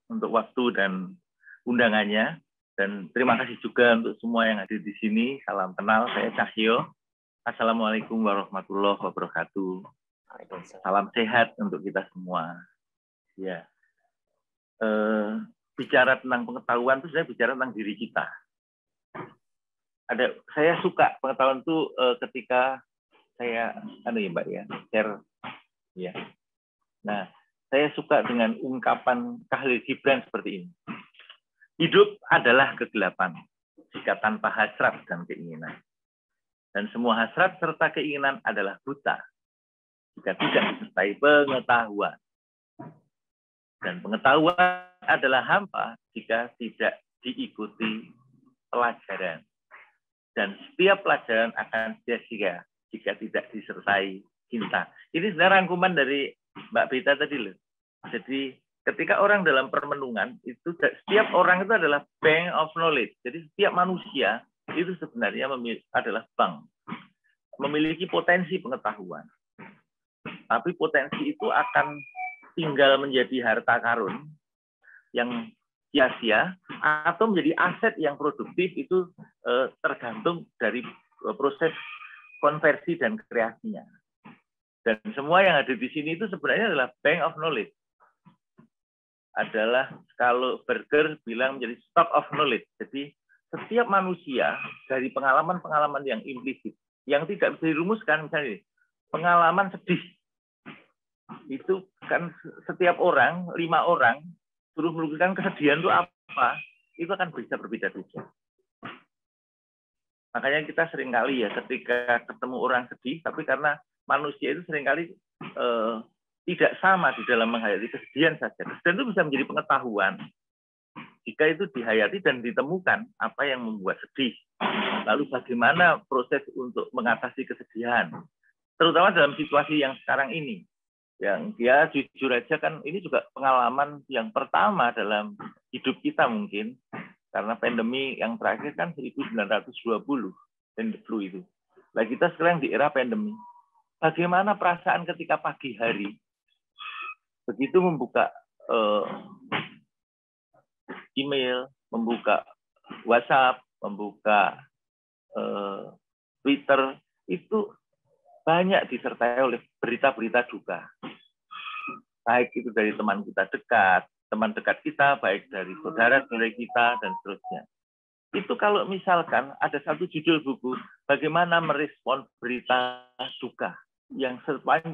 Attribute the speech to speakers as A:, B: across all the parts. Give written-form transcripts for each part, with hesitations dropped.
A: untuk waktu dan undangannya. Dan terima kasih juga untuk semua yang hadir di sini. Salam kenal, saya Cahyo. Assalamualaikum warahmatullahi wabarakatuh. Salam sehat untuk kita semua. Ya, bicara tentang pengetahuan itu saya bicara tentang diri kita. Saya suka pengetahuan itu ketika saya, Mbak ya, share ya. Nah, saya suka dengan ungkapan Khalil Gibran seperti ini. Hidup adalah kegelapan jika tanpa hasrat dan keinginan. Dan semua hasrat serta keinginan adalah buta jika tidak disertai pengetahuan. Dan pengetahuan adalah hampa jika tidak diikuti pelajaran. Dan setiap pelajaran akan sia-sia jika tidak disertai cinta. Ini sebenarnya rangkuman dari Mbak Beta tadi loh. Jadi ketika orang dalam permenungan, itu setiap orang itu adalah bank of knowledge. Jadi setiap manusia itu sebenarnya adalah bank. Memiliki potensi pengetahuan. Tapi potensi itu akan tinggal menjadi harta karun yang sia-sia atau menjadi aset yang produktif itu tergantung dari proses konversi dan kreasinya. Dan semua yang ada di sini itu sebenarnya adalah bank of knowledge. Adalah kalau Berger bilang menjadi stock of knowledge. Jadi setiap manusia dari pengalaman-pengalaman yang implisit, yang tidak bisa dirumuskan, misalnya pengalaman sedih, itu kan setiap orang, 5 orang, suruh melukiskan kesedihan itu apa, itu akan bisa berbeda-beda. Makanya kita seringkali ya ketika ketemu orang sedih, tapi karena manusia itu seringkali tidak sama di dalam menghayati kesedihan saja. Dan itu bisa menjadi pengetahuan jika itu dihayati dan ditemukan apa yang membuat sedih. Lalu bagaimana proses untuk mengatasi kesedihan. Terutama dalam situasi yang sekarang ini. Yang dia jujur aja kan ini juga pengalaman yang pertama dalam hidup kita mungkin. Karena pandemi yang terakhir kan 1920, dan flu itu. Nah kita sekarang di era pandemi. Bagaimana perasaan ketika pagi hari begitu membuka email, membuka WhatsApp, membuka Twitter, itu banyak disertai oleh berita-berita duka. Baik itu dari teman kita dekat, teman dekat kita, baik dari saudara-saudara kita, dan seterusnya. Itu kalau misalkan ada satu judul buku, bagaimana merespon berita duka yang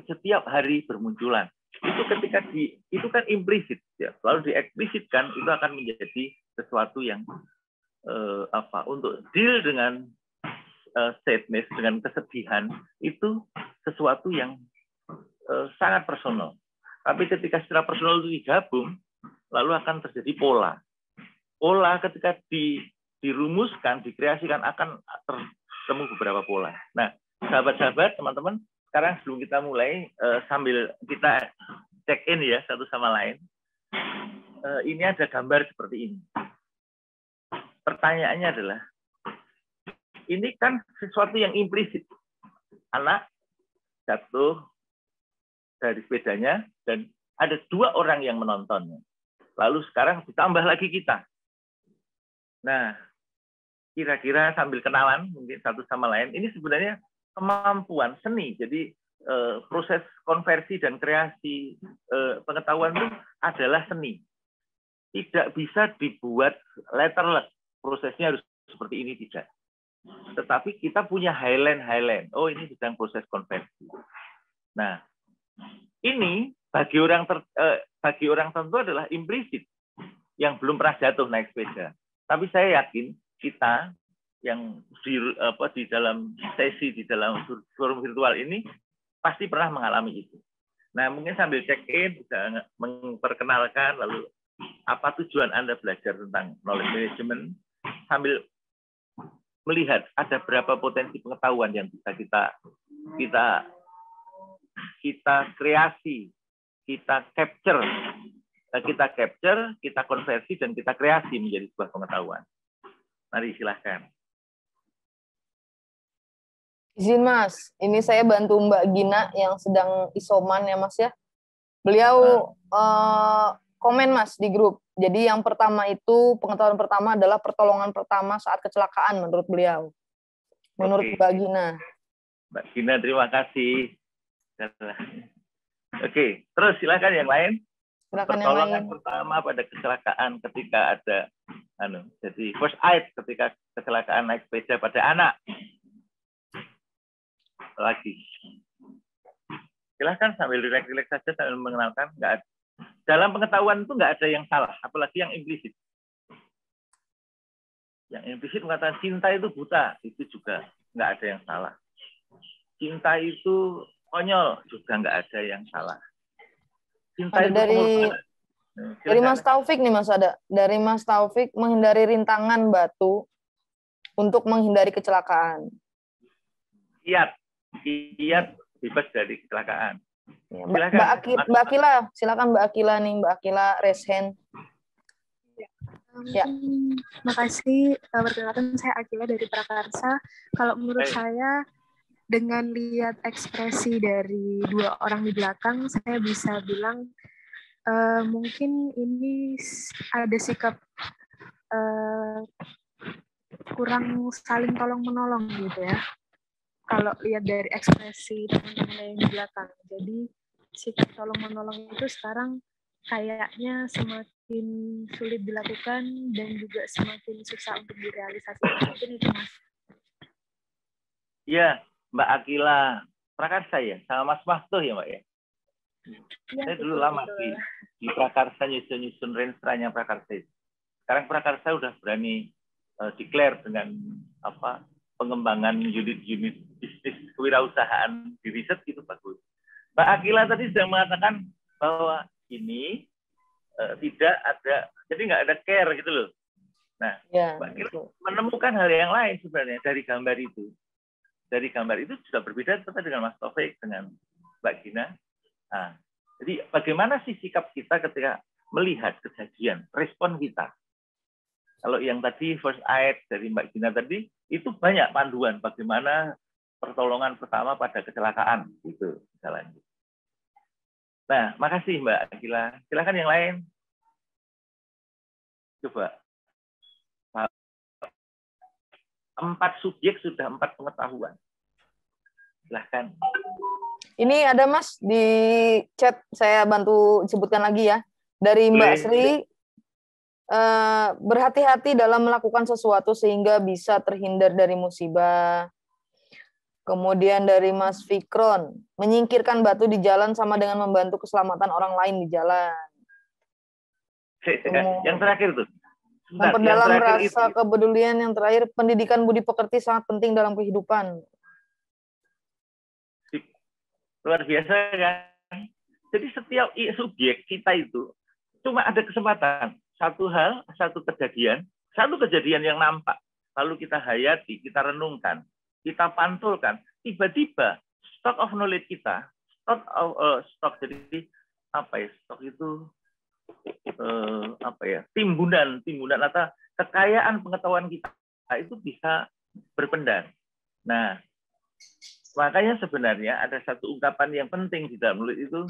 A: setiap hari bermunculan. Itu ketika itu kan implisit ya, lalu dieksplisitkan itu akan menjadi sesuatu yang untuk deal dengan sadness, dengan kesedihan, itu sesuatu yang sangat personal. Tapi ketika secara personal itu digabung, lalu akan terjadi pola. Pola ketika dirumuskan, dikreasikan akan tertemu beberapa pola. Nah, sahabat-sahabat, teman-teman, sekarang sebelum kita mulai, sambil kita check in ya satu sama lain, ini ada gambar seperti ini. Pertanyaannya adalah, ini kan sesuatu yang implisit. Anak jatuh dari sepedanya dan ada 2 orang yang menontonnya. Lalu sekarang ditambah lagi kita. Nah, kira-kira sambil kenalan mungkin satu sama lain, ini sebenarnya kemampuan seni. Jadi proses konversi dan kreasi pengetahuan itu adalah seni. Tidak bisa dibuat letterless. Prosesnya harus seperti ini, tidak. Tetapi kita punya highland. Oh, ini sedang proses konversi. Nah, ini bagi orang tertentu adalah implisit yang belum pernah jatuh naik sepeda. Tapi saya yakin kita yang di dalam sesi di dalam forum virtual ini pasti pernah mengalami itu. Nah, mungkin sambil check-in bisa memperkenalkan lalu apa tujuan Anda belajar tentang knowledge management sambil melihat ada berapa potensi pengetahuan yang bisa kita kreasi, kita capture, kita konversi dan kita kreasi menjadi sebuah pengetahuan. Mari silahkan.
B: Izin Mas, ini saya bantu Mbak Gina yang sedang isoman ya Mas ya. Beliau komen Mas di grup. Jadi yang pertama itu pengetahuan pertama adalah pertolongan pertama saat kecelakaan menurut beliau. Menurut
A: Oke.
B: Mbak Gina.
A: Mbak Gina, terima kasih. Oke, terus silakan yang lain.
B: Silakan yang lain.
A: Pertolongan pertama pada kecelakaan ketika ada jadi first aid ketika kecelakaan naik sepeda pada anak. Lagi. Silahkan sambil rileks-rileks saja sambil mengenalkan. Dalam pengetahuan itu nggak ada yang salah, apalagi yang implisit. Yang implisit mengatakan cinta itu buta, itu juga nggak ada yang salah. Cinta itu konyol, juga nggak ada yang salah. Cinta
B: ada
A: itu
B: dari Mas Taufik nih Mas ada. Dari Mas Taufik, menghindari rintangan batu untuk menghindari kecelakaan.
A: Kiat bebas dari kecelakaan.
B: Ya, Mbak Akila, silakan Mbak Akila nih, Mbak Akila raise hand.
C: Ya. Makasih. Perkenalkan, saya Akila dari Prakarsa. Kalau menurut saya, dengan lihat ekspresi dari dua orang di belakang, saya bisa bilang mungkin ini ada sikap kurang saling tolong-menolong gitu ya. Kalau lihat dari ekspresi teman-teman yang di belakang. Jadi sikap tolong-menolong itu sekarang kayaknya semakin sulit dilakukan dan juga semakin susah untuk direalisasikan. Mungkin itu Mas.
A: Iya, Mbak Akila. Prakarsa ya, sama Mas Mahto ya Mbak ya? Ya, saya dulu lama di Prakarsa nyusun renstra-nya Prakarsa. Sekarang Prakarsa udah berani declare dengan pengembangan unit-unit bisnis kewirausahaan di riset itu bagus. Mbak Akila tadi sudah mengatakan bahwa ini tidak ada, jadi nggak ada care gitu loh. Nah, ya, Mbak Akila menemukan hal yang lain sebenarnya dari gambar itu. Dari gambar itu sudah berbeda dengan Mas Taufik, dengan Mbak Gina. Nah, jadi bagaimana sih sikap kita ketika melihat kejadian, respon kita? Kalau yang tadi first aid dari Mbak Gina tadi, itu banyak panduan bagaimana pertolongan pertama pada kecelakaan. Itu jalan. Nah, makasih Mbak Akila. Silakan yang lain. Coba. 4 subjek sudah 4 pengetahuan. Silahkan.
B: Ini ada Mas di chat, saya bantu sebutkan lagi ya. Dari Mbak Sri, berhati-hati dalam melakukan sesuatu sehingga bisa terhindar dari musibah. Kemudian dari Mas Fikron, menyingkirkan batu di jalan sama dengan membantu keselamatan orang lain di jalan.
A: Yang terakhir tuh.
B: Memperdalam rasa kepedulian. Yang terakhir, pendidikan budi pekerti sangat penting dalam kehidupan.
A: Luar biasa kan? Jadi setiap subjek kita itu cuma ada kesempatan. Satu hal, satu kejadian yang nampak. Lalu kita hayati, kita renungkan, kita pantulkan. Tiba-tiba stock of knowledge kita, stock jadi stock itu timbunan atau kekayaan pengetahuan kita itu bisa berpendar. Nah, makanya sebenarnya ada satu ungkapan yang penting di dalam nulis itu,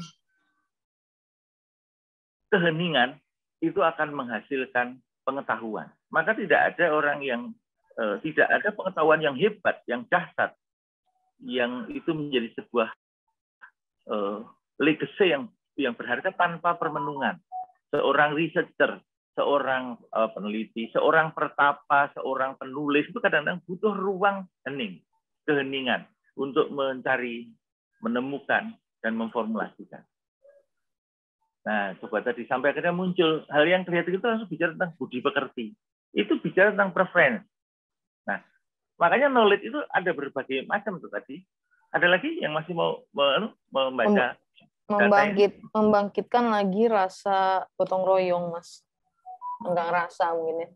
A: keheningan itu akan menghasilkan pengetahuan. Maka tidak ada orang yang tidak ada pengetahuan yang hebat, yang dahsyat, yang itu menjadi sebuah legacy yang berharga tanpa permenungan. Seorang researcher, seorang peneliti, seorang pertapa, seorang penulis itu kadang-kadang butuh ruang keheningan untuk mencari, menemukan, dan memformulasikan. Nah, coba tadi sampai akhirnya muncul hal yang kreatif itu langsung bicara tentang budi pekerti. Itu bicara tentang preference. Nah, makanya knowledge itu ada berbagai macam tuh tadi. Ada lagi yang masih mau membaca?
B: Membangkitkan lagi rasa gotong royong, Mas. Enggak ngerasa mungkin ya.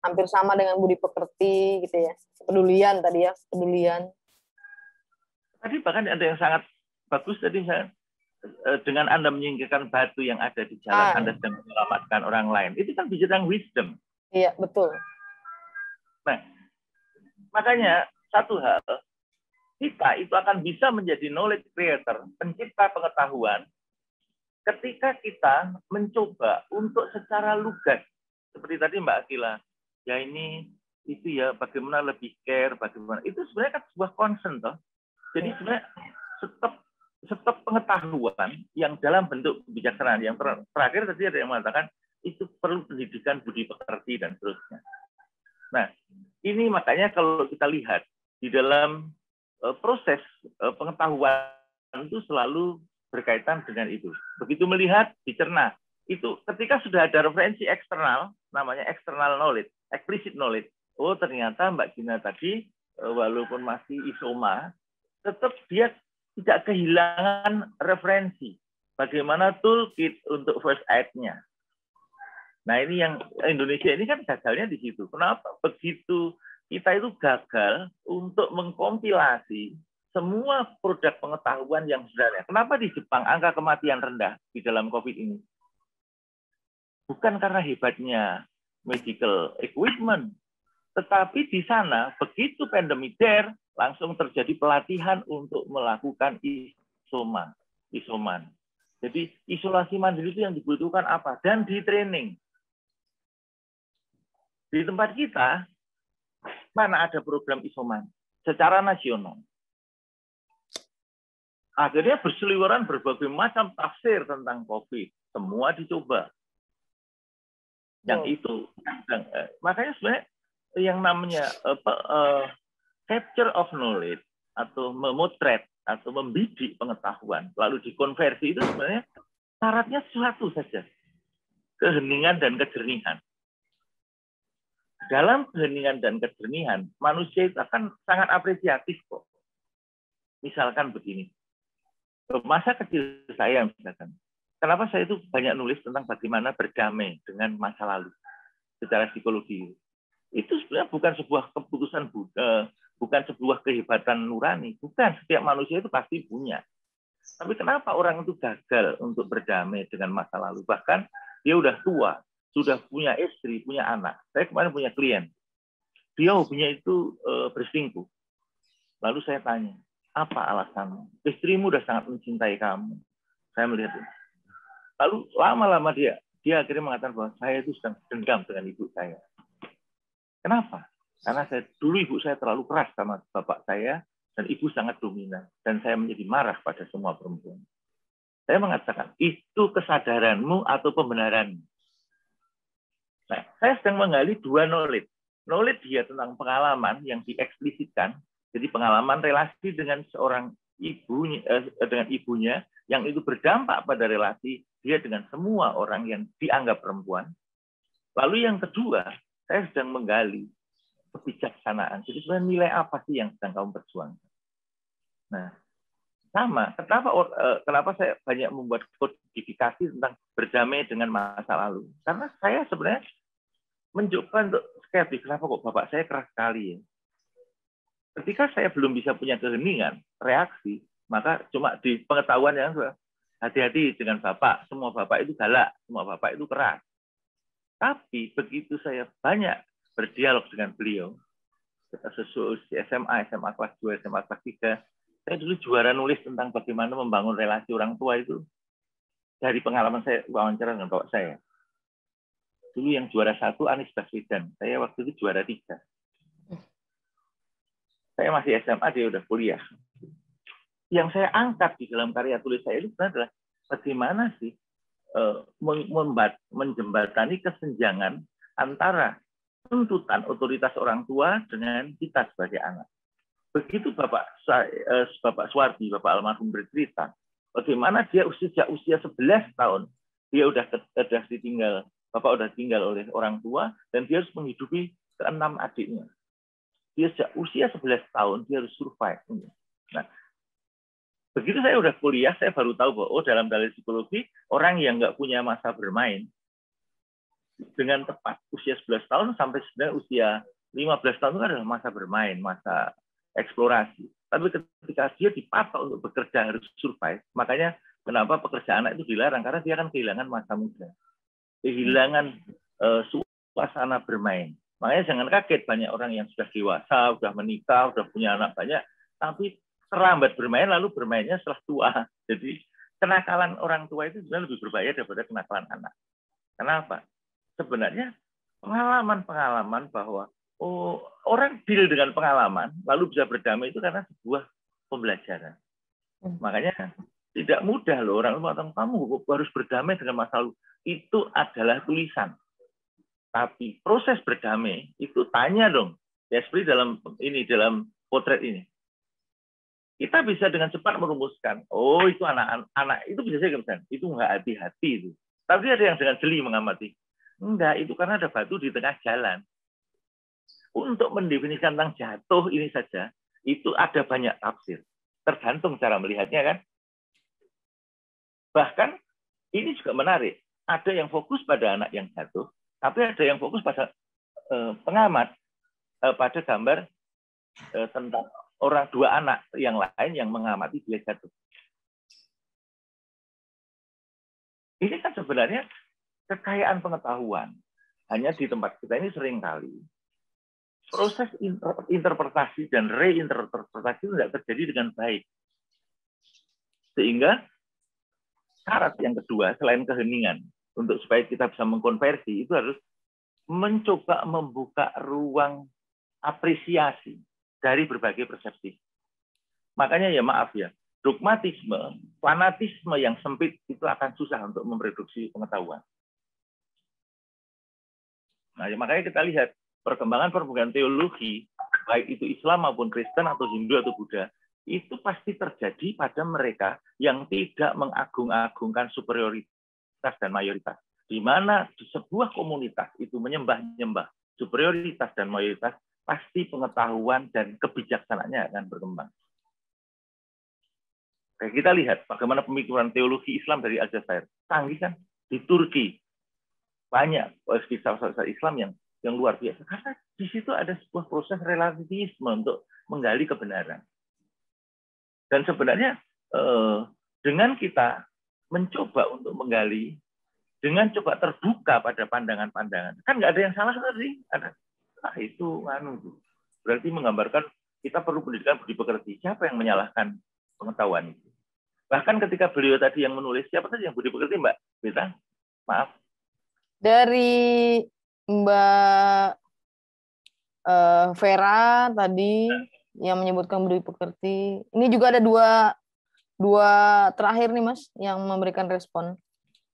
B: Hampir sama dengan budi pekerti gitu ya. Kepedulian tadi ya, kepedulian.
A: Tadi bahkan ada yang sangat bagus tadi, dengan Anda menyingkirkan batu yang ada di jalan, Anda sedang menyelamatkan orang lain. Itu kan bicara tentang wisdom.
B: Iya, betul.
A: Nah, makanya satu hal, kita itu akan bisa menjadi knowledge creator, pencipta pengetahuan, ketika kita mencoba untuk secara lugas, seperti tadi Mbak Akila, ya ini itu ya bagaimana lebih care, bagaimana itu sebenarnya kan sebuah concern toh. Jadi sebenarnya stop pengetahuan yang dalam bentuk kebijaksanaan. Yang terakhir tadi ada yang mengatakan itu perlu pendidikan budi pekerti dan seterusnya. Nah, ini makanya kalau kita lihat di dalam proses pengetahuan itu selalu berkaitan dengan itu. Begitu melihat, dicerna. Itu ketika sudah ada referensi eksternal, namanya external knowledge, explicit knowledge. Oh, ternyata Mbak Gina tadi, walaupun masih isoma, tetap dia tidak kehilangan referensi. Bagaimana toolkit untuk first aid-nya. Nah, ini yang Indonesia ini kan gagalnya di situ. Kenapa? Begitu kita itu gagal untuk mengkompilasi semua produk pengetahuan yang sebenarnya. Kenapa di Jepang angka kematian rendah di dalam COVID ini? Bukan karena hebatnya medical equipment, tetapi di sana begitu pandemi langsung terjadi pelatihan untuk melakukan isoman. Jadi isolasi mandiri itu yang dibutuhkan apa? Dan di training. Di tempat kita, mana ada program isoman secara nasional. Akhirnya berseliweran berbagai macam tafsir tentang COVID. Semua dicoba. Yang itu, makanya sebenarnya yang namanya capture of knowledge atau memotret atau membidik pengetahuan lalu dikonversi itu sebenarnya syaratnya satu saja, keheningan dan kejernihan. Dalam keheningan dan kejernihan manusia itu akan sangat apresiatif kok. Misalkan begini, masa kecil saya misalkan, kenapa saya itu banyak nulis tentang bagaimana berdamai dengan masa lalu secara psikologi. Itu sebenarnya bukan sebuah keputusan bukan sebuah kehebatan nurani. Bukan, setiap manusia itu pasti punya. Tapi kenapa orang itu gagal untuk berdamai dengan masa lalu? Bahkan dia udah tua, sudah punya istri, punya anak. Saya kemarin punya klien. Dia hobinya itu berselingkuh. Lalu saya tanya, apa alasanmu? Istrimu udah sangat mencintai kamu. Saya melihat itu. Lalu lama-lama dia akhirnya mengatakan bahwa saya itu sedang dendam dengan ibu saya. Kenapa? Karena dulu ibu saya terlalu keras sama bapak saya, dan ibu sangat dominan. Dan saya menjadi marah pada semua perempuan. Saya mengatakan, itu kesadaranmu atau pembenaranmu. Nah, saya sedang menggali dua knowledge. Knowledge dia tentang pengalaman yang dieksplisitkan. Jadi pengalaman relasi dengan seorang dengan ibunya, yang itu berdampak pada relasi dia dengan semua orang yang dianggap perempuan. Lalu yang kedua, saya sedang menggali kebijaksanaan. Jadi sebenarnya nilai apa sih yang sedang kamu perjuangkan? Nah, sama. Kenapa saya banyak membuat kodifikasi tentang berdamai dengan masa lalu? Karena saya sebenarnya mencoba untuk skeptis. Kenapa kok bapak saya keras sekali ya? Ketika saya belum bisa punya keheningan, reaksi, maka cuma di pengetahuan yang hati-hati dengan bapak. Semua bapak itu galak, semua bapak itu keras. Tapi begitu saya banyak berdialog dengan beliau, sesuai SMA kelas 2, SMA kelas 3, saya dulu juara nulis tentang bagaimana membangun relasi orang tua itu dari pengalaman saya wawancara dengan bapak saya. Dulu yang juara 1 Anies Baswedan, saya waktu itu juara 3. Saya masih SMA, dia udah kuliah. Yang saya angkat di dalam karya tulis saya itu adalah bagaimana sih menjembatani kesenjangan antara tuntutan otoritas orang tua dengan kita sebagai anak. Begitu Bapak Suwardi, Bapak almarhum bercerita, bagaimana dia sejak usia 11 tahun, dia udah ditinggal, Bapak udah tinggal oleh orang tua, dan dia harus menghidupi ke-6 adiknya. Dia sejak usia 11 tahun, dia harus survive. Nah, begitu saya udah kuliah, saya baru tahu bahwa dalam dalil psikologi, orang yang nggak punya masa bermain, dengan tepat usia 11 tahun sampai sebenarnya usia 15 tahun itu adalah masa bermain, masa eksplorasi. Tapi ketika dia dipatok untuk bekerja harus survive, makanya kenapa pekerjaan anak itu dilarang, karena dia akan kehilangan masa muda, kehilangan suasana bermain. Makanya jangan kaget banyak orang yang sudah dewasa, sudah menikah, sudah punya anak banyak, tapi terlambat bermain lalu bermainnya setelah tua. Jadi kenakalan orang tua itu sebenarnya lebih berbahaya daripada kenakalan anak. Kenapa? Sebenarnya pengalaman-pengalaman bahwa orang deal dengan pengalaman lalu bisa berdamai itu karena sebuah pembelajaran. Makanya tidak mudah loh orang mengatakan kamu harus berdamai dengan masa lalu. Itu adalah tulisan. Tapi proses berdamai itu tanya dong. Ya seperti dalam potret ini. Kita bisa dengan cepat merumuskan, oh itu anak itu bisa saja misalnya, itu nggak hati-hati itu. Tapi ada yang dengan jeli mengamati. Enggak, itu karena ada batu di tengah jalan. Untuk mendefinisikan tentang jatuh ini saja, itu ada banyak tafsir. Tergantung cara melihatnya kan. Bahkan ini juga menarik. Ada yang fokus pada anak yang jatuh, tapi ada yang fokus pada pengamat pada gambar tentang orang dua anak yang lain yang mengamati dia jatuh. Ini kan sebenarnya kekayaan pengetahuan. Hanya di tempat kita ini seringkali proses interpretasi dan reinterpretasi itu tidak terjadi dengan baik. Sehingga syarat yang kedua, selain keheningan, untuk supaya kita bisa mengkonversi, itu harus mencoba membuka ruang apresiasi dari berbagai persepsi. Makanya ya maaf ya, dogmatisme, fanatisme yang sempit itu akan susah untuk memproduksi pengetahuan. Nah, ya, makanya kita lihat perkembangan teologi, baik itu Islam maupun Kristen atau Hindu atau Buddha, itu pasti terjadi pada mereka yang tidak mengagung-agungkan superioritas dan mayoritas. Di mana di sebuah komunitas itu menyembah-nyembah superioritas dan mayoritas, pasti pengetahuan dan kebijaksanaannya akan berkembang. Kayak kita lihat bagaimana pemikiran teologi Islam dari Aljazair. Canggih kan? Di Turki banyak filsafat Islam yang luar biasa. Karena di situ ada sebuah proses relativisme untuk menggali kebenaran. Dan sebenarnya dengan kita mencoba untuk menggali, dengan coba terbuka pada pandangan-pandangan, kan nggak ada yang salah tadi. Itu berarti menggambarkan kita perlu pendidikan budi pekerti. Siapa yang menyalahkan pengetahuan itu? Bahkan ketika beliau tadi yang menulis, siapa tadi yang budi pekerti, Mbak Beta? Maaf.
B: Dari Mbak Vera tadi yang menyebutkan budi pekerti. Ini juga ada dua terakhir nih Mas yang memberikan respon.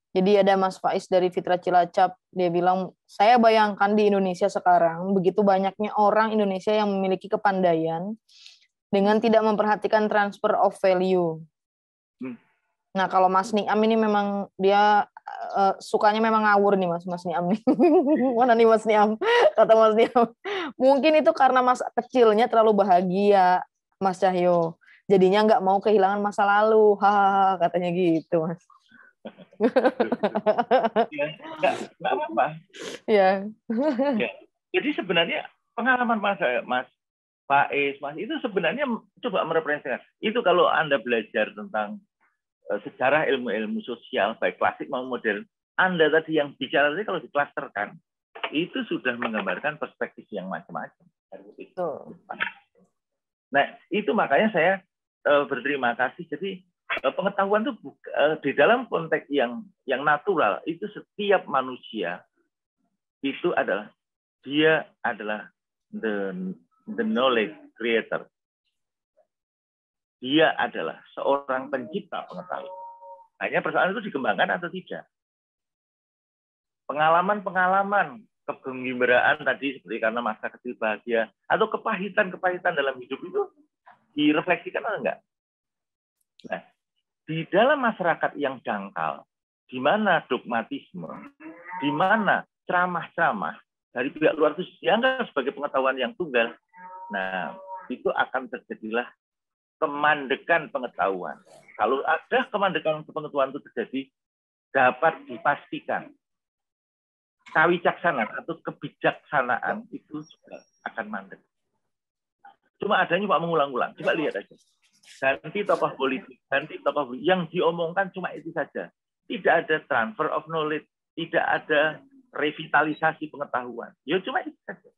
B: Jadi ada Mas Faiz dari Fitra Cilacap, dia bilang, saya bayangkan di Indonesia sekarang begitu banyaknya orang Indonesia yang memiliki kepandaian dengan tidak memperhatikan transfer of value. Nah kalau Mas Niam ini memang dia sukanya memang ngawur nih Mas Niam nih. Mana nih Mas Niam? Kata Mas Niam. Mungkin itu karena masa kecilnya terlalu bahagia, Mas Cahyo. Jadinya nggak mau kehilangan masa lalu. Hahaha, katanya gitu Mas.
A: Ya, nggak apa-apa.
B: Ya.
A: Ya. Jadi sebenarnya pengalaman Mas Faiz, Mas itu sebenarnya coba merepresentasikan. Itu kalau Anda belajar tentang sejarah ilmu-ilmu sosial, baik klasik maupun modern, Anda tadi yang bicara tadi kalau diklasterkan, itu sudah menggambarkan perspektif yang macam-macam. Nah, itu makanya saya berterima kasih. Jadi pengetahuan itu di dalam konteks yang natural itu setiap manusia itu adalah dia adalah the knowledge creator. Dia adalah seorang pencipta pengetahuan. Hanya persoalan itu dikembangkan atau tidak. Pengalaman-pengalaman kegembiraan tadi seperti karena masa kecil bahagia atau kepahitan-kepahitan dalam hidup itu direfleksikan atau enggak? Nah, di dalam masyarakat yang dangkal, di mana dogmatisme, di mana ceramah-ceramah dari pihak luar itu dianggap sebagai pengetahuan yang tunggal, nah itu akan terjadilah kemandekan pengetahuan. Kalau ada kemandekan pengetahuan itu terjadi, dapat dipastikan kawicaksanaan atau kebijaksanaan itu juga akan mandek. Cuma adanya Pak mengulang-ulang. Coba lihat aja. Ganti tokoh politik, ganti tokoh yang diomongkan cuma itu saja. Tidak ada transfer of knowledge, tidak ada revitalisasi pengetahuan. Ya cuma itu saja.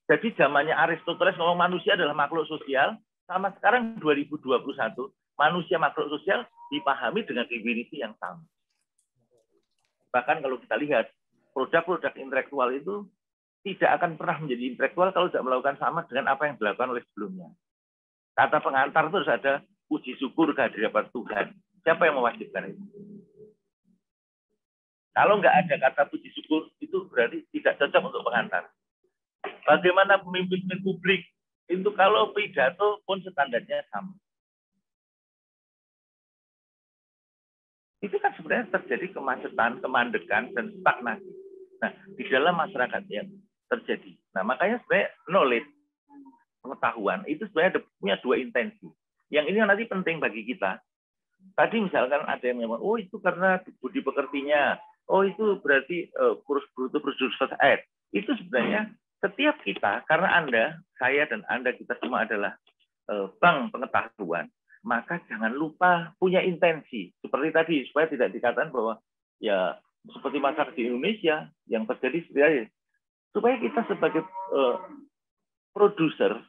A: Jadi zamannya Aristoteles ngomong manusia adalah makhluk sosial, sama sekarang 2021 manusia makhluk sosial dipahami dengan definisi yang sama. Bahkan kalau kita lihat produk-produk intelektual itu tidak akan pernah menjadi intelektual kalau tidak melakukan sama dengan apa yang dilakukan oleh sebelumnya. Kata pengantar itu harus ada puji syukur kehadiran Tuhan. Siapa yang mewajibkan itu? Kalau nggak ada kata puji syukur, itu berarti tidak cocok untuk pengantar. Bagaimana pemimpin publik itu kalau pidato pun standarnya sama. Itu kan sebenarnya terjadi kemacetan, kemandekan, dan stagnasi. Nah, di dalam masyarakat yang terjadi. Nah, makanya sebenarnya knowledge, pengetahuan, itu sebenarnya punya dua intensi. Yang ini nanti penting bagi kita. Tadi misalkan ada yang memang, oh itu karena budi pekertinya, oh itu berarti kurus bruto producer add. Itu sebenarnya setiap kita, karena Anda, saya dan Anda, kita semua adalah bank pengetahuan, maka jangan lupa punya intensi. Seperti tadi, supaya tidak dikatakan bahwa ya seperti masyarakat di Indonesia yang terjadi seperti supaya kita sebagai produser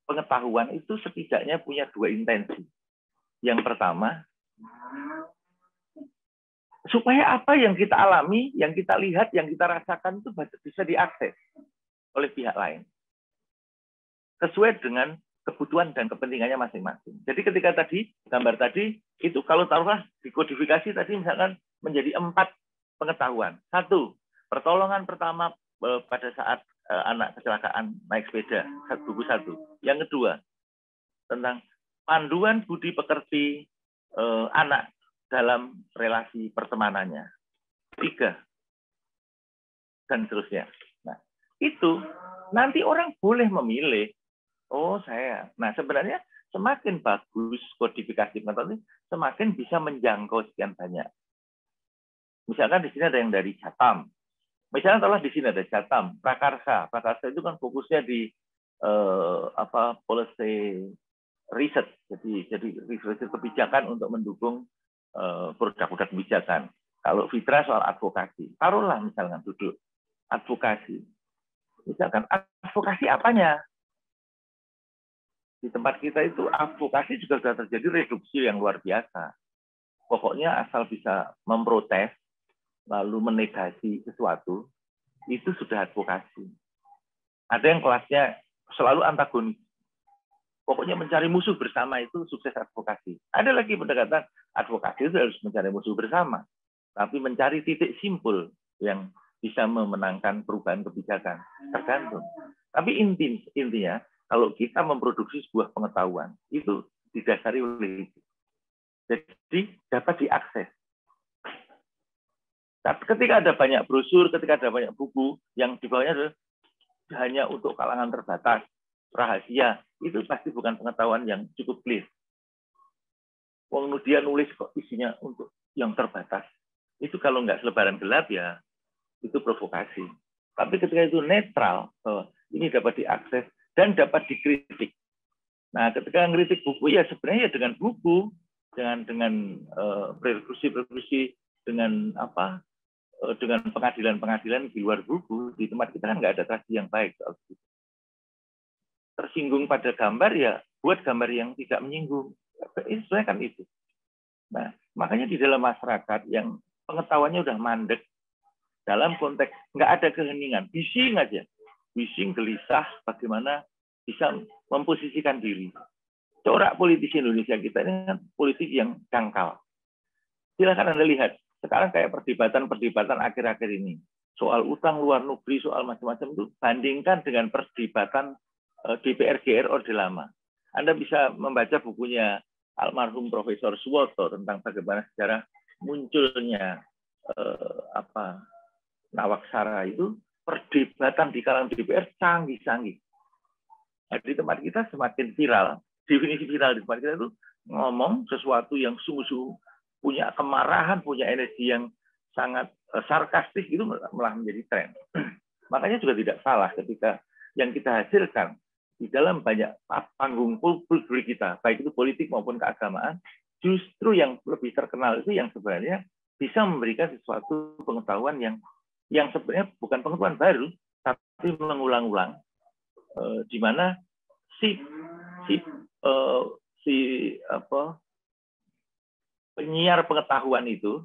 A: pengetahuan itu setidaknya punya dua intensi. Yang pertama, supaya apa yang kita alami, yang kita lihat, yang kita rasakan itu bisa diakses oleh pihak lain. Sesuai dengan kebutuhan dan kepentingannya masing-masing. Jadi ketika tadi, gambar tadi, itu kalau taruhlah dikodifikasi tadi misalkan menjadi 4 pengetahuan. 1, pertolongan pertama pada saat anak kecelakaan naik sepeda, buku 1. Yang kedua, tentang panduan budi pekerti anak dalam relasi pertemanannya. 3, dan seterusnya. Nah, itu nanti orang boleh memilih. Oh, saya. Nah, sebenarnya semakin bagus kodifikasi pengetahuan, semakin bisa menjangkau sekian banyak. Misalkan di sini ada yang dari Jatam. Misalnya kalau di sini ada Jatam, Prakarsa. Prakarsa itu kan fokusnya di policy research. Jadi research kebijakan untuk mendukung produk-produk kebijakan. Kalau Fitra soal advokasi. Taruhlah misalkan duduk advokasi. Misalkan advokasi apanya? Di tempat kita itu advokasi juga sudah terjadi reduksi yang luar biasa. Pokoknya asal bisa memprotes, lalu menegasi sesuatu, itu sudah advokasi. Ada yang kelasnya selalu antagonis. Pokoknya mencari musuh bersama itu sukses advokasi. Ada lagi pendekatan advokasi itu harus mencari musuh bersama. Tapi mencari titik simpul yang bisa memenangkan perubahan kebijakan. Tergantung. Tapi intinya, kalau kita memproduksi sebuah pengetahuan, itu didasari oleh itu. Jadi dapat diakses. Ketika ada banyak brosur, ketika ada banyak buku, yang di bawahnya adalah hanya untuk kalangan terbatas, rahasia, itu pasti bukan pengetahuan yang cukup clear. Kemudian nulis kok isinya untuk yang terbatas. Itu kalau nggak selebaran gelap ya, itu provokasi. Tapi ketika itu netral, ini dapat diakses dan dapat dikritik. Nah, ketika ngeritik buku ya sebenarnya dengan buku, dengan rekursi, dengan apa, dengan pengadilan-pengadilan di luar buku. Di tempat kita kan nggak ada tradisi yang baik soal itu. Tersinggung pada gambar ya buat gambar yang tidak menyinggung. Itu sebenarnya kan itu. Nah, makanya di dalam masyarakat yang pengetahuannya udah mandek, dalam konteks nggak ada keheningan, bising aja, bising gelisah bagaimana bisa memposisikan diri. Corak politisi Indonesia kita ini kan politik yang dangkal. Silakan Anda lihat sekarang kayak perdebatan akhir-akhir ini soal utang luar negeri, soal macam-macam itu bandingkan dengan perdebatan DPR GR Orde Lama. Anda bisa membaca bukunya almarhum Profesor Suwoto tentang bagaimana sejarah munculnya Nawaksara itu perdebatan di kalangan DPR canggih-canggih. Nah, di tempat kita semakin viral, definisi viral di tempat kita itu ngomong sesuatu yang sungguh-sungguh punya kemarahan, punya energi yang sangat sarkastis, itu malah menjadi tren. Makanya juga tidak salah ketika yang kita hasilkan di dalam banyak panggung publik kita, baik itu politik maupun keagamaan, justru yang lebih terkenal itu yang sebenarnya bisa memberikan sesuatu pengetahuan yang sebenarnya bukan pengetahuan baru, tapi mengulang-ulang di mana si penyiar pengetahuan itu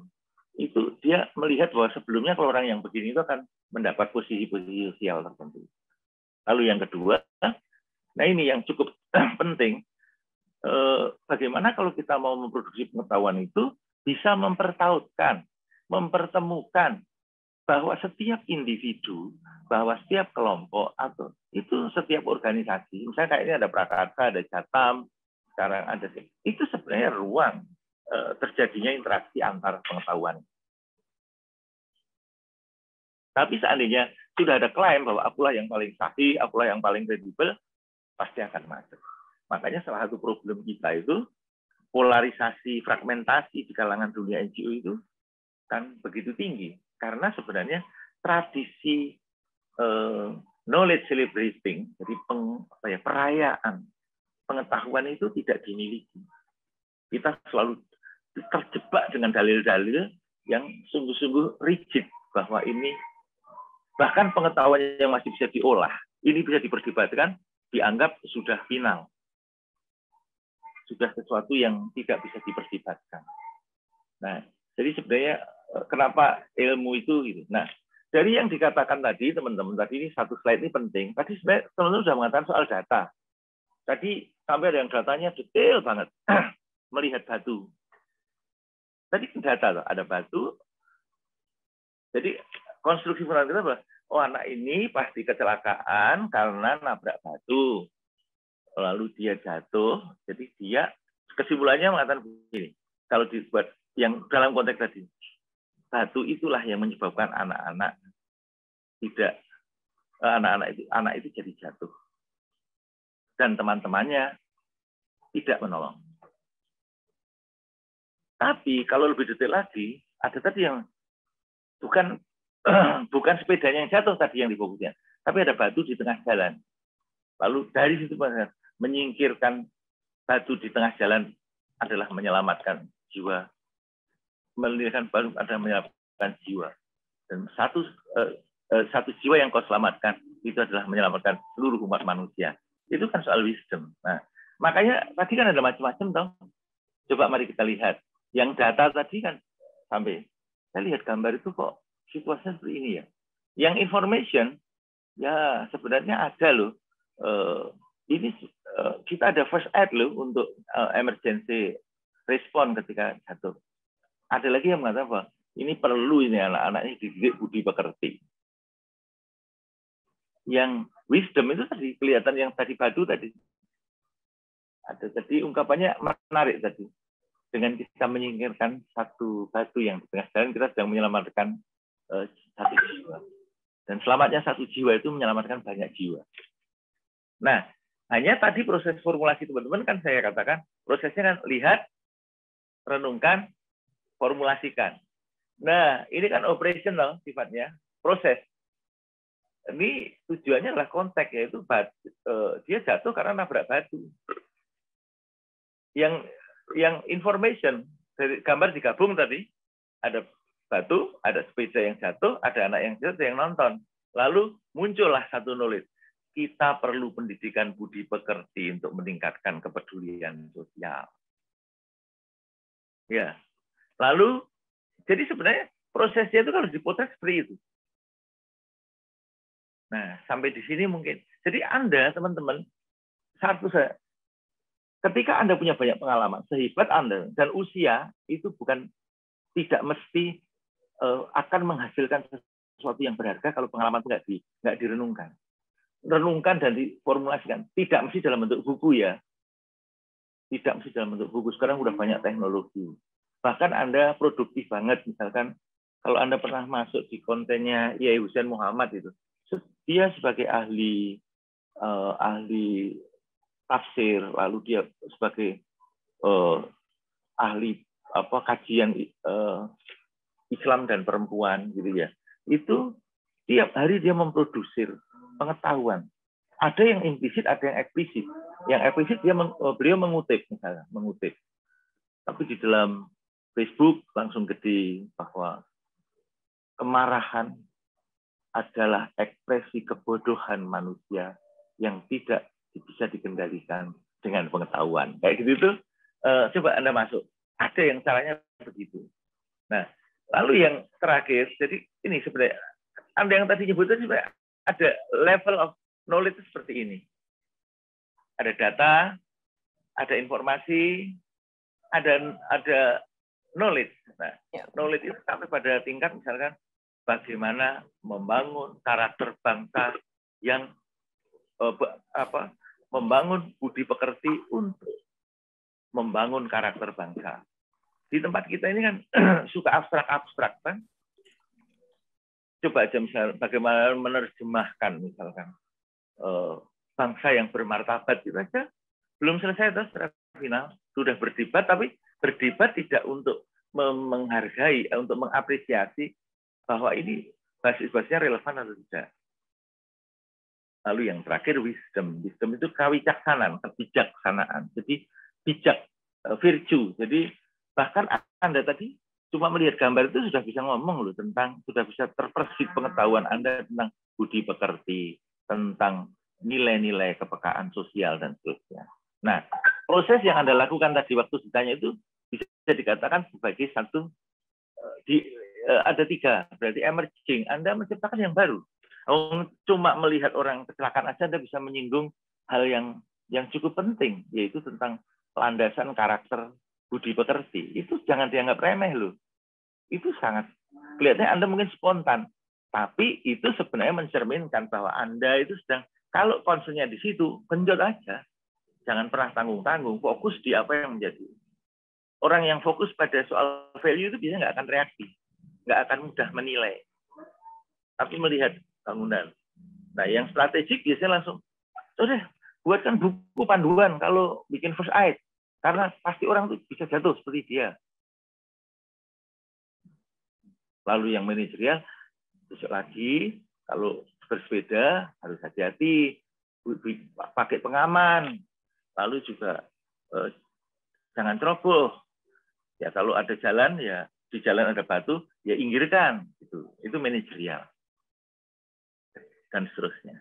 A: dia melihat bahwa sebelumnya kalau orang yang begini itu akan mendapat posisi-posisi sosial tertentu. Lalu yang kedua, nah ini yang cukup penting, bagaimana kalau kita mau memproduksi pengetahuan itu bisa mempertautkan, mempertemukan bahwa setiap individu, bahwa setiap kelompok atau itu setiap organisasi, misalnya kayak ini ada Prakarsa, ada Jatam, sekarang ada, itu sebenarnya ruang terjadinya interaksi antar pengetahuan. Tapi seandainya sudah ada klaim bahwa akulah yang paling sahih, akulah yang paling kredibel, pasti akan macet. Makanya salah satu problem kita itu polarisasi, fragmentasi di kalangan dunia NGO itu kan begitu tinggi. Karena sebenarnya tradisi knowledge celebrating, jadi perayaan pengetahuan itu tidak dimiliki. Kita selalu terjebak dengan dalil-dalil yang sungguh-sungguh rigid bahwa ini bahkan pengetahuan yang masih bisa diolah, ini bisa diperdebatkan, dianggap sudah final. Sudah sesuatu yang tidak bisa diperdebatkan. Nah, jadi sebenarnya kenapa ilmu itu gitu. Nah, dari yang dikatakan tadi, teman-teman, tadi ini satu slide ini penting. Tadi sebenarnya teman-teman sudah mengatakan soal data. Tadi sampai ada yang datanya detail banget. Melihat batu. Tadi data, ada batu. Jadi konstruksi fundamental kita adalah, oh anak ini pasti kecelakaan karena nabrak batu. Lalu dia jatuh, jadi dia kesimpulannya mengatakan begini. Kalau dibuat yang dalam konteks tadi, batu itulah yang menyebabkan anak-anak itu jadi jatuh. Dan teman-temannya tidak menolong. Tapi kalau lebih detail lagi, ada tadi yang bukan sepedanya yang jatuh tadi yang difokusnya, tapi ada batu di tengah jalan. Lalu dari situ menyingkirkan batu di tengah jalan adalah menyelamatkan jiwa. Melahirkan baru adalah menyelamatkan jiwa. Dan satu jiwa yang kau selamatkan itu adalah menyelamatkan seluruh umat manusia. Itu kan soal wisdom. Nah, makanya tadi kan ada macam-macam dong. Coba mari kita lihat. Yang data tadi kan sampai saya lihat gambar itu kok situasinya seperti ini ya. Yang information ya sebenarnya ada loh. Ini kita ada first aid loh untuk emergency respon ketika jatuh. Ada lagi yang mengatakan bahwa ini perlu ini anak-anak ini dididik budi pekerti. Yang wisdom itu tadi kelihatan yang tadi batu tadi. Ada tadi ungkapannya menarik tadi. Dengan kita menyingkirkan satu batu yang di tengah jalan, kita sedang menyelamatkan satu jiwa. Dan selamatnya satu jiwa itu menyelamatkan banyak jiwa. Nah, hanya tadi proses formulasi teman-teman kan saya katakan, prosesnya kan lihat, renungkan, formulasikan. Nah, ini kan operational sifatnya, proses. Ini tujuannya adalah konteks, yaitu dia jatuh karena nabrak batu. Yang information dari gambar digabung tadi, ada batu, ada sepeda yang jatuh, ada anak yang jatuh, yang nonton. Lalu muncullah satu knowledge. Kita perlu pendidikan budi pekerti untuk meningkatkan kepedulian sosial. Ya. Lalu, jadi sebenarnya prosesnya itu harus dipotret seperti itu. Nah, sampai di sini mungkin. Jadi Anda, teman-teman, ketika Anda punya banyak pengalaman, sehebat Anda, dan usia itu tidak mesti akan menghasilkan sesuatu yang berharga kalau pengalaman itu nggak direnungkan. Renungkan dan diformulasikan. Tidak mesti dalam bentuk buku ya. Tidak mesti dalam bentuk buku. Sekarang udah banyak teknologi. Bahkan Anda produktif banget. Misalkan kalau Anda pernah masuk di kontennya Yai Hussein Muhammad itu, dia sebagai ahli tafsir, lalu dia sebagai ahli kajian Islam dan perempuan gitu ya. Itu tiap hari dia memproduksi pengetahuan. Ada yang implisit, ada yang eksplisit. Yang eksplisit beliau mengutip misalnya, Tapi di dalam Facebook langsung gede bahwa kemarahan adalah ekspresi kebodohan manusia yang tidak bisa dikendalikan dengan pengetahuan. Kayak gitu itu, coba Anda masuk. Ada yang caranya begitu. Nah, lalu yang terakhir, jadi ini sebenarnya, Anda yang tadi nyebut tadi ada level of knowledge seperti ini. Ada data, ada informasi, ada knowledge. Nah, knowledge itu sampai pada tingkat misalkan bagaimana membangun karakter bangsa yang membangun budi pekerti untuk membangun karakter bangsa. Di tempat kita ini kan suka abstrak-abstrak kan. Coba aja misalnya bagaimana menerjemahkan misalkan bangsa yang bermartabat itu aja belum selesai terus secara final. Sudah berdebat, tapi berdebat tidak untuk menghargai, untuk mengapresiasi bahwa ini basis-basisnya relevan atau tidak. Lalu yang terakhir wisdom. Wisdom itu kewicaksanaan, kebijaksanaan. Jadi bijak, virtue. Jadi bahkan Anda tadi cuma melihat gambar itu sudah bisa ngomong loh tentang, sudah bisa terpersit pengetahuan Anda tentang budi pekerti, tentang nilai-nilai kepekaan sosial dan seterusnya. Nah, proses yang Anda lakukan tadi waktu ditanya itu bisa dikatakan sebagai satu, ada 3, berarti emerging. Anda menciptakan yang baru. Cuma melihat orang kecelakaan aja Anda bisa menyinggung hal yang cukup penting, yaitu tentang landasan karakter budi pekerti. Itu jangan dianggap remeh loh. Itu sangat, kelihatannya Anda mungkin spontan, tapi itu sebenarnya mencerminkan bahwa Anda itu sedang, kalau concernnya di situ, genjot aja. Jangan pernah tanggung-tanggung, fokus di apa yang menjadi. Orang yang fokus pada soal value itu biasanya nggak akan reaksi, nggak akan mudah menilai, tapi melihat bangunan. Nah, yang strategik biasanya langsung, udah buatkan buku panduan kalau bikin first aid, karena pasti orang itu bisa jatuh seperti dia. Lalu yang manajerial, besok lagi kalau bersepeda harus hati-hati, pakai pengaman, lalu juga jangan ceroboh. Ya kalau ada jalan, ya di jalan ada batu, ya inggirkan. Itu manajerial. Dan seterusnya.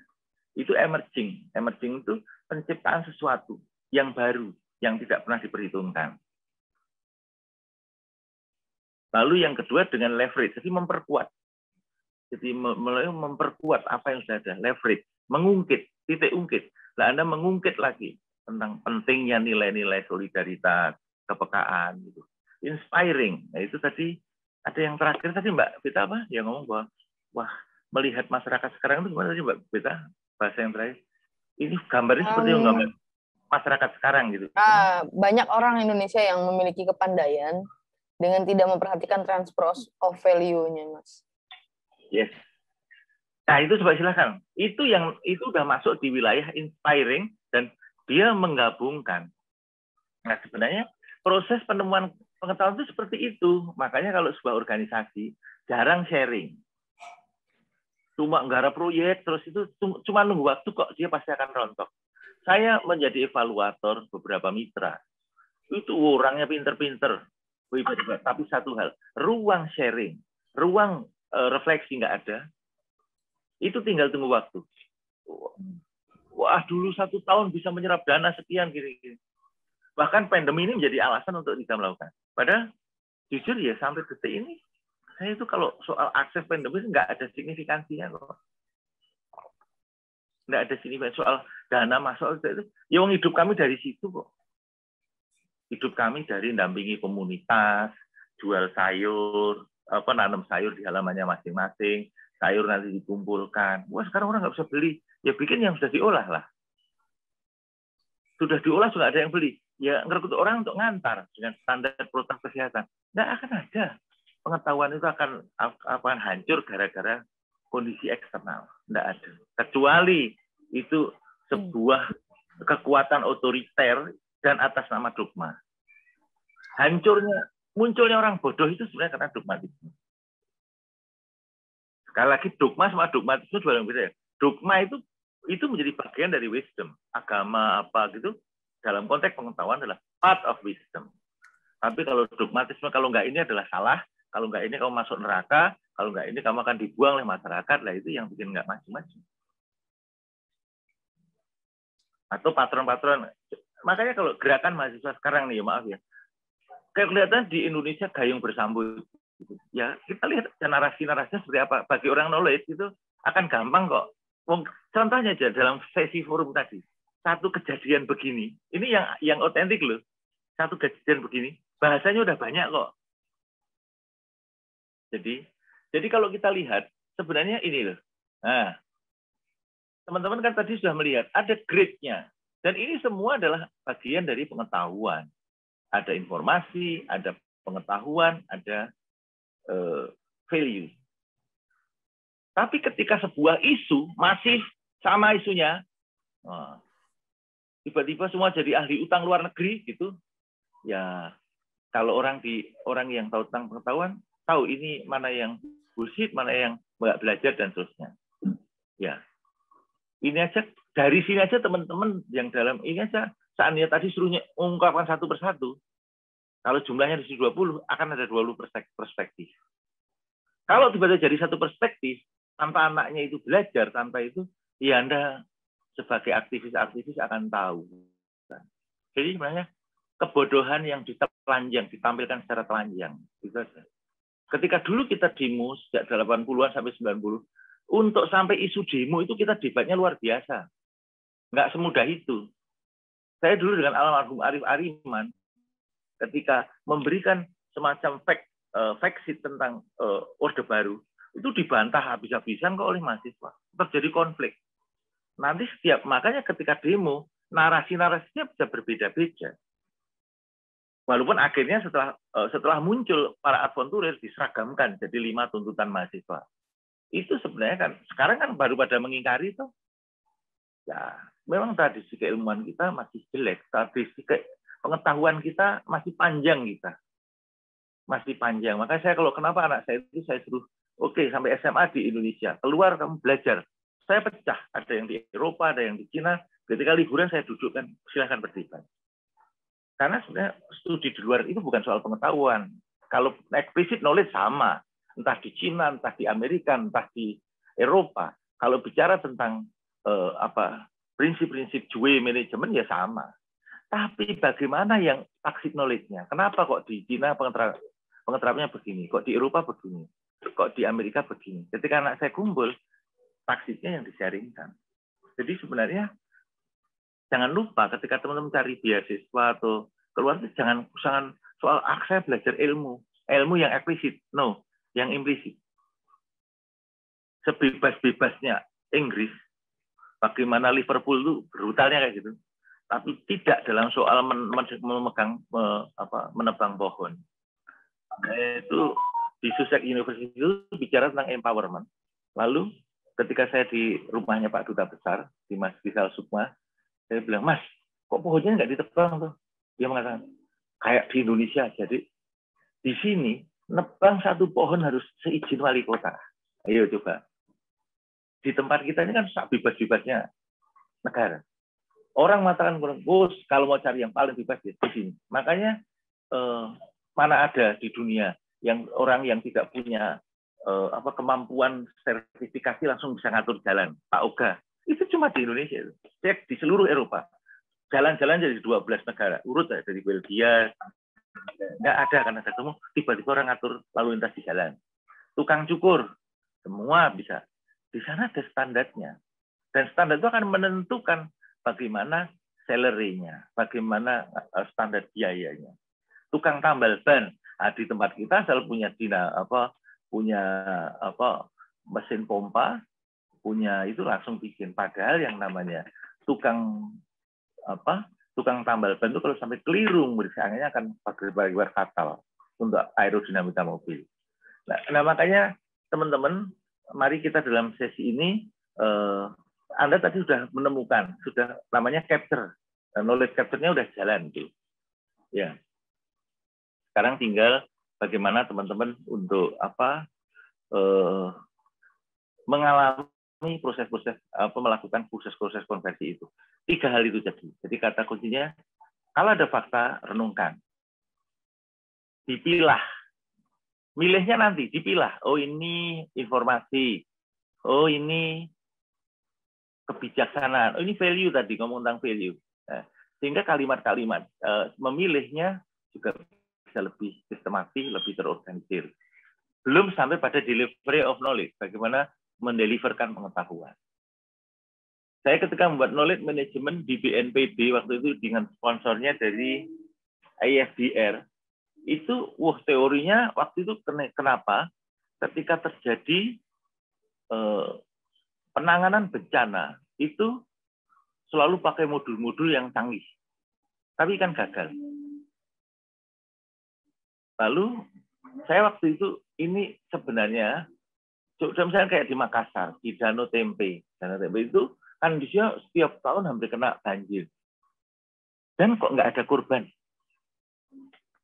A: Itu emerging. Emerging itu penciptaan sesuatu yang baru, yang tidak pernah diperhitungkan. Lalu yang kedua dengan leverage, jadi memperkuat. Jadi memperkuat apa yang sudah ada, leverage, mengungkit, titik ungkit. Nah, Anda mengungkit lagi tentang pentingnya nilai-nilai solidaritas, kepekaan, gitu. Inspiring. Nah, itu tadi ada yang terakhir tadi Mbak Beta apa? Yang ngomong bahwa wah, melihat masyarakat sekarang itu gimana tadi Mbak Beta? Bahasa yang terakhir. Ini gambarnya seperti yang gambar masyarakat sekarang gitu.
B: Banyak orang Indonesia yang memiliki kepandaian dengan tidak memperhatikan transfer of value-nya, Mas.
A: Yes. Nah, itu coba silakan. Itu udah masuk di wilayah inspiring dan dia menggabungkan. Nah, sebenarnya proses penemuan pengetahuan itu seperti itu. Makanya kalau sebuah organisasi jarang sharing. Cuma nggarap proyek, terus itu cuma nunggu waktu kok, dia pasti akan rontok. Saya menjadi evaluator beberapa mitra. Itu orangnya pinter-pinter. Tapi satu hal, ruang sharing, ruang refleksi nggak ada. Itu tinggal tunggu waktu. Wah, dulu 1 tahun bisa menyerap dana sekian, gini-gini. Bahkan pandemi ini menjadi alasan untuk bisa melakukan. Padahal, jujur ya, sampai detik ini, saya itu kalau soal akses pandemi nggak ada signifikansinya kok. Nggak ada signifikansi soal dana masuk itu. Ya, hidup kami dari situ kok. Hidup kami dari dampingi komunitas, jual sayur, nanam sayur di halamannya masing-masing, sayur nanti dikumpulkan. Wah, sekarang orang nggak bisa beli. Ya bikin yang sudah diolah lah. Sudah diolah sudah ada yang beli. Ya ngerekrut orang untuk ngantar dengan standar protokol kesehatan. Nggak akan ada. Pengetahuan itu akan hancur gara-gara kondisi eksternal. Nggak ada. Kecuali itu sebuah kekuatan otoriter dan atas nama dogma. Munculnya orang bodoh itu sebenarnya karena dogmatisme. Sekali lagi dogma sama dogmatisme dua yang beda. Dogma itu menjadi bagian dari wisdom. Agama apa gitu, dalam konteks pengetahuan adalah part of wisdom. Tapi kalau dogmatisme, kalau nggak ini adalah salah, kalau nggak ini kamu masuk neraka, kalau nggak ini kamu akan dibuang oleh masyarakat, lah itu yang bikin nggak maju-maju. atau patron-patron. Makanya kalau gerakan mahasiswa sekarang nih, maaf ya, kayak kelihatan di Indonesia gayung bersambut. Ya, kita lihat narasi-narasinya seperti apa. Bagi orang knowledge itu akan gampang kok. Contohnya aja dalam sesi forum tadi, satu kejadian begini, ini yang otentik loh. Satu kejadian begini, bahasanya udah banyak kok. Jadi kalau kita lihat sebenarnya ini loh. Nah, teman-teman kan tadi sudah melihat ada grade-nya. Dan ini semua adalah bagian dari pengetahuan. Ada informasi, ada pengetahuan, ada value. Tapi ketika sebuah isu masih sama isunya, tiba-tiba semua jadi ahli utang luar negeri gitu. Ya, kalau orang yang tahu tentang pengetahuan, tahu ini mana yang bullshit, mana yang nggak belajar dan seterusnya. Ya, ini aja dari sini aja teman-teman yang dalam ini aja saatnya tadi suruhnya ungkapkan satu persatu. Kalau jumlahnya di 20 akan ada 20 perspektif. Kalau tiba-tiba jadi satu perspektif tanpa anaknya itu belajar, tanpa itu ya Anda sebagai aktivis-aktivis akan tahu. Jadi sebenarnya kebodohan yang ditampilkan secara telanjang. Ketika dulu kita demo sejak 80-an sampai 90, untuk sampai isu demo itu kita debatnya luar biasa. Nggak semudah itu. Saya dulu dengan almarhum Arif Ariman, ketika memberikan semacam fact sheet tentang Orde Baru, itu dibantah habis-habisan kok oleh mahasiswa. Terjadi konflik. Nanti makanya ketika demo, narasi-narasinya bisa berbeda-beda. Walaupun akhirnya setelah muncul para adventurer diseragamkan jadi 5 tuntutan mahasiswa. Itu sebenarnya kan sekarang kan baru pada mengingkari itu. Ya, memang tradisi keilmuan kita masih jelek, tradisi pengetahuan kita masih panjang kita. Masih panjang. Makanya saya kalau kenapa anak saya itu saya suruh oke, sampai SMA di Indonesia, keluar kamu belajar. Saya pecah, ada yang di Eropa, ada yang di Cina. Ketika liburan saya dudukkan, silahkan berdebat. Karena sebenarnya studi di luar itu bukan soal pengetahuan. Kalau explicit knowledge sama, entah di Cina, entah di Amerika, entah di Eropa. Kalau bicara tentang prinsip-prinsip Dewey Management ya sama. Tapi bagaimana yang tacit knowledge-nya? Kenapa kok di Cina pengeterapannya begini, kok di Eropa begini, kok di Amerika begini? Ketika anak saya kumpul, taksitnya yang di-sharingkan. Jadi sebenarnya jangan lupa ketika teman-teman cari beasiswa atau keluar itu jangan soal saya belajar ilmu yang eksplisit, no, yang implisit. Sebebas-bebasnya Inggris, bagaimana Liverpool itu brutalnya kayak gitu, tapi tidak dalam soal menebang pohon. Itu di Sussex University itu bicara tentang empowerment. Lalu ketika saya di rumahnya Pak Duta Besar di Mas Rizal Sukma, saya bilang, Mas, kok pohonnya nggak ditebang tuh? Dia mengatakan, kayak di Indonesia. Jadi di sini nebang satu pohon harus seizin wali kota. Ayo coba. Di tempat kita ini kan bebas-bebasnya negara. Orang mengatakan, bos, kalau mau cari yang paling bebas di sini. Makanya mana ada di dunia yang orang yang tidak punya kemampuan sertifikasi langsung bisa ngatur jalan. Pak Oga. Itu cuma di Indonesia. Cek di seluruh Eropa. Jalan-jalan jadi 12 negara. Urut ya, dari Belgia. Nggak ada karena ketemu tiba-tiba orang ngatur lalu lintas di jalan. Tukang cukur. Semua bisa. Di sana ada standarnya. Dan standar itu akan menentukan bagaimana salary-nya. Bagaimana standar biayanya. Tukang tambal ban. Nah, di tempat kita selalu punya mesin pompa, punya itu langsung bikin. Padahal yang namanya tukang tambal ban itu kalau sampai keliru anginnya akan berakibat fatal untuk aerodinamika mobil. Nah makanya teman-teman, mari kita dalam sesi ini Anda tadi sudah menemukan, sudah namanya capture, knowledge capture-nya udah jalan tuh. Ya. Sekarang tinggal bagaimana teman-teman untuk mengalami proses-proses melakukan proses-proses konversi itu. 3 hal itu jadi kata kuncinya kalau ada fakta renungkan, dipilah, milihnya nanti dipilah. Oh ini informasi, oh ini kebijaksanaan. Oh, ini value tadi, ngomong tentang value. Nah, sehingga kalimat-kalimat memilihnya juga bisa lebih sistematis, lebih terorganisir. Belum sampai pada delivery of knowledge, bagaimana mendeliverkan pengetahuan. Saya ketika membuat knowledge management di BNPB waktu itu dengan sponsornya dari IFDR, itu teorinya waktu itu kenapa ketika terjadi penanganan bencana itu selalu pakai modul-modul yang canggih, tapi kan gagal. Lalu saya waktu itu ini sebenarnya misalnya kayak di Makassar, di Danau Tempe itu kan di sini setiap tahun hampir kena banjir. Dan kok nggak ada korban.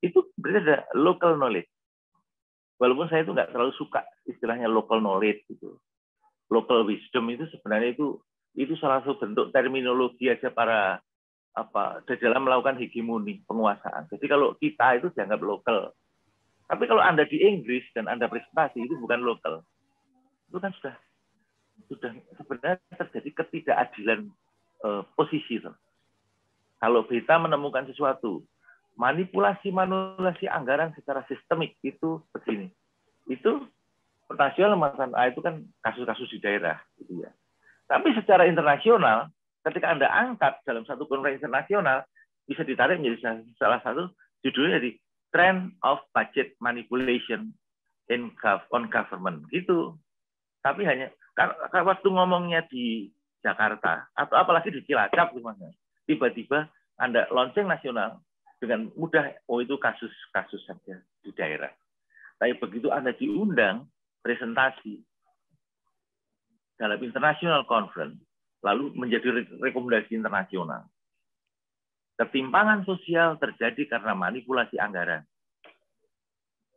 A: Itu berarti ada local knowledge. Walaupun saya itu nggak terlalu suka istilahnya local knowledge gitu. Local wisdom itu sebenarnya itu salah satu bentuk terminologi aja para di dalam melakukan hegemoni penguasaan. Jadi kalau kita itu dianggap lokal. Tapi kalau Anda di Inggris dan Anda presentasi itu bukan lokal. Itu kan sudah sebenarnya terjadi ketidakadilan posisi. Kalau kita menemukan sesuatu, manipulasi anggaran secara sistemik itu begini. Itu nasional itu kan kasus-kasus di daerah, gitu ya. Tapi secara internasional, ketika Anda angkat dalam satu konferensi internasional, bisa ditarik menjadi salah satu judulnya di Trend of Budget Manipulation on Government, gitu. Tapi hanya waktu ngomongnya di Jakarta atau apalagi di Cilacap gimana, tiba-tiba Anda launching nasional dengan mudah, itu kasus-kasus saja di daerah. Tapi begitu Anda diundang presentasi dalam international conference, lalu menjadi rekomendasi internasional. Ketimpangan sosial terjadi karena manipulasi anggaran.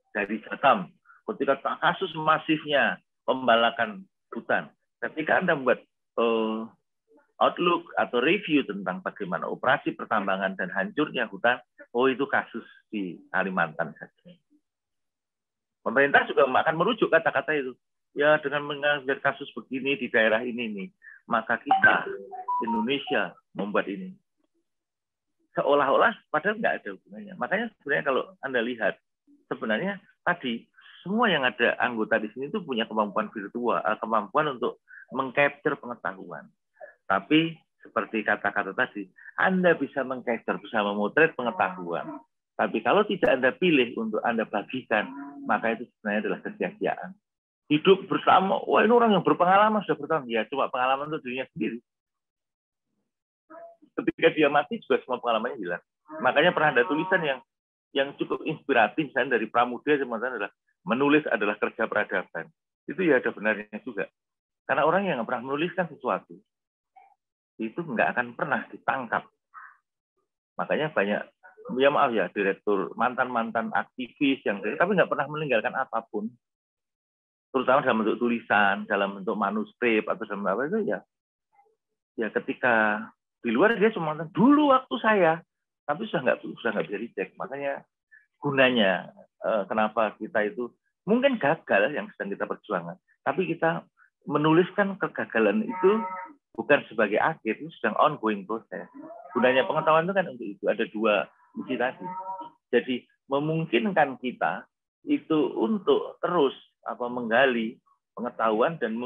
A: Dari Jatam, ketika kasus masifnya pembalakan hutan, ketika Anda membuat outlook atau review tentang bagaimana operasi pertambangan dan hancurnya hutan, itu kasus di Kalimantan saja. Pemerintah juga akan merujuk kata-kata itu. Ya, dengan mengambil kasus begini di daerah ini nih, maka kita Indonesia membuat ini. Seolah-olah padahal nggak ada hubungannya. Makanya sebenarnya kalau Anda lihat, sebenarnya tadi semua yang ada anggota di sini itu punya kemampuan virtual, kemampuan untuk mengcapture pengetahuan. Tapi seperti kata-kata tadi, Anda bisa mengcapture, bisa memotret pengetahuan. Tapi kalau tidak Anda pilih untuk Anda bagikan, maka itu sebenarnya adalah kesia-siaan. Hidup bersama, ini orang yang berpengalaman sudah bertahun. Ya, cuma pengalaman untuk dirinya sendiri. Ketika dia mati juga semua pengalamannya hilang. Makanya pernah ada tulisan yang cukup inspiratif, misalnya dari Pramudia adalah menulis adalah kerja peradaban. Itu ya ada benarnya juga. Karena orang yang pernah menuliskan sesuatu itu nggak akan pernah ditangkap. Makanya banyak, ya maaf ya, direktur mantan aktivis yang tapi nggak pernah meninggalkan apapun, terutama dalam bentuk tulisan, dalam bentuk manuskrip atau dalam apa itu ya ketika di luar dia cuma dulu waktu saya, tapi sudah nggak bisa dicek. Makanya gunanya kenapa kita itu mungkin gagal yang sedang kita perjuangkan, tapi kita menuliskan kegagalan itu bukan sebagai akhir, itu sedang ongoing proses. Gunanya pengetahuan itu kan untuk itu, ada dua fungsi tadi. Jadi memungkinkan kita itu untuk terus menggali pengetahuan dan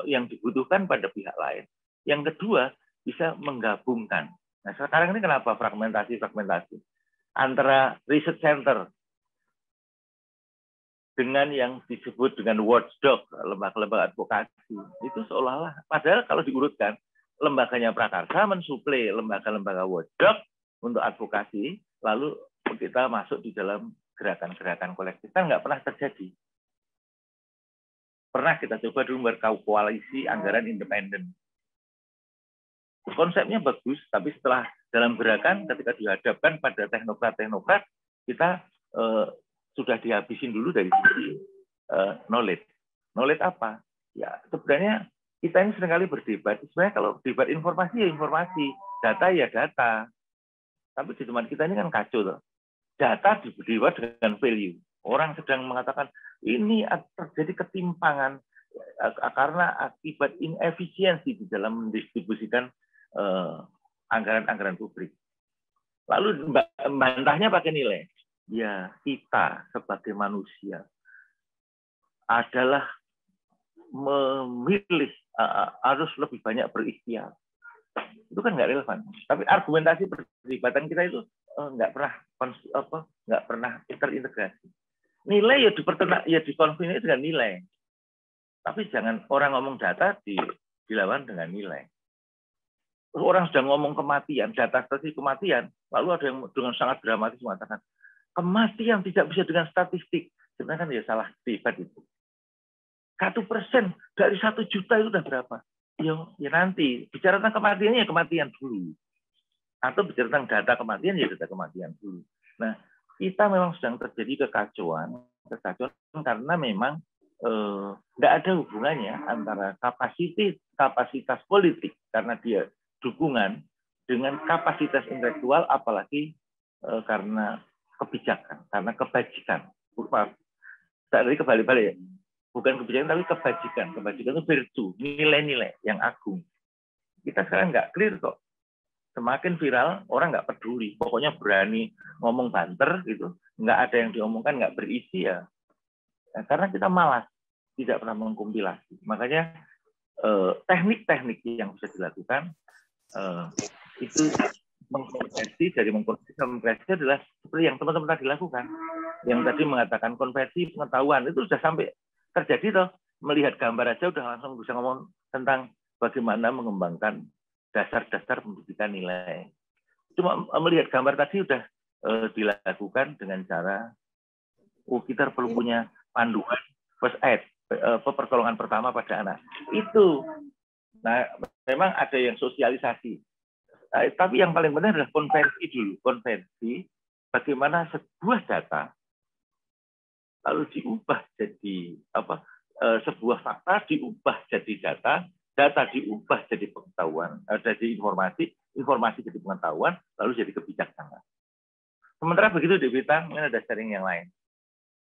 A: yang dibutuhkan pada pihak lain. Yang kedua, bisa menggabungkan. Nah, sekarang ini kenapa fragmentasi antara research center dengan yang disebut dengan watchdog, lembaga-lembaga advokasi. Itu seolah-olah, padahal kalau diurutkan, lembaganya Prakarsa mensuplai lembaga-lembaga watchdog untuk advokasi, lalu kita masuk di dalam gerakan-gerakan kolektif. Kan nggak pernah terjadi. Pernah kita coba dulu berkoalisi anggaran independen. Konsepnya bagus, tapi setelah dalam gerakan, ketika dihadapkan pada teknokrat, kita sudah dihabisin dulu dari sisi knowledge. Knowledge apa? Ya, sebenarnya kita ini seringkali berdebat. Sebenarnya kalau debat informasi ya informasi, data ya data. Tapi di teman kita ini kan kacau loh. Data dibuat dengan value. Orang sedang mengatakan ini terjadi ketimpangan karena akibat inefisiensi di dalam mendistribusikan anggaran-anggaran publik. Lalu bantahnya pakai nilai. Ya, kita sebagai manusia adalah memilih harus lebih banyak berikhtiar. Itu kan nggak relevan. Tapi argumentasi perdebatan kita itu nggak pernah terintegrasi. Nilai ya dikonfirmasi dengan nilai. Tapi jangan orang ngomong data dilawan dengan nilai. Orang sudah ngomong kematian, data statistik kematian, lalu ada yang dengan sangat dramatis mengatakan kematian tidak bisa dengan statistik. Sebenarnya kan ya salah debat itu. 1% dari 1 juta itu udah berapa? Ya nanti bicara tentang kematiannya ya kematian dulu. Atau bicara tentang data kematian ya data kematian dulu. Nah, kita memang sedang terjadi kekacauan karena memang tidak ada hubungannya antara kapasitas politik karena dia dukungan dengan kapasitas intelektual, apalagi karena kebijakan, karena kebajikan. Dari kebalik-balik ya. Bukan kebijakan, tapi kebajikan. Kebajikan itu virtu, nilai-nilai yang agung. Kita sekarang nggak clear kok. Semakin viral, orang nggak peduli. Pokoknya berani ngomong banter, gitu. Nggak ada yang diomongkan, nggak berisi ya. Nah, karena kita malas, tidak pernah mengkompilasi. Makanya teknik-teknik yang bisa dilakukan, itu mengkonversi adalah seperti yang teman-teman tadi lakukan. Yang tadi mengatakan konversi pengetahuan, itu sudah sampai terjadi toh, melihat gambar aja udah langsung bisa ngomong tentang bagaimana mengembangkan dasar-dasar pendidikan nilai. Cuma melihat gambar tadi udah dilakukan dengan cara kita perlu punya panduan first aid, pertolongan pertama pada anak. Itu. Nah, memang ada yang sosialisasi. Tapi yang paling penting adalah konversi dulu. Konversi bagaimana sebuah data lalu diubah jadi sebuah fakta diubah jadi data, data diubah jadi pengetahuan, jadi informasi jadi pengetahuan, lalu jadi kebijaksanaan. Sementara begitu di Bintang, ini ada sharing yang lain.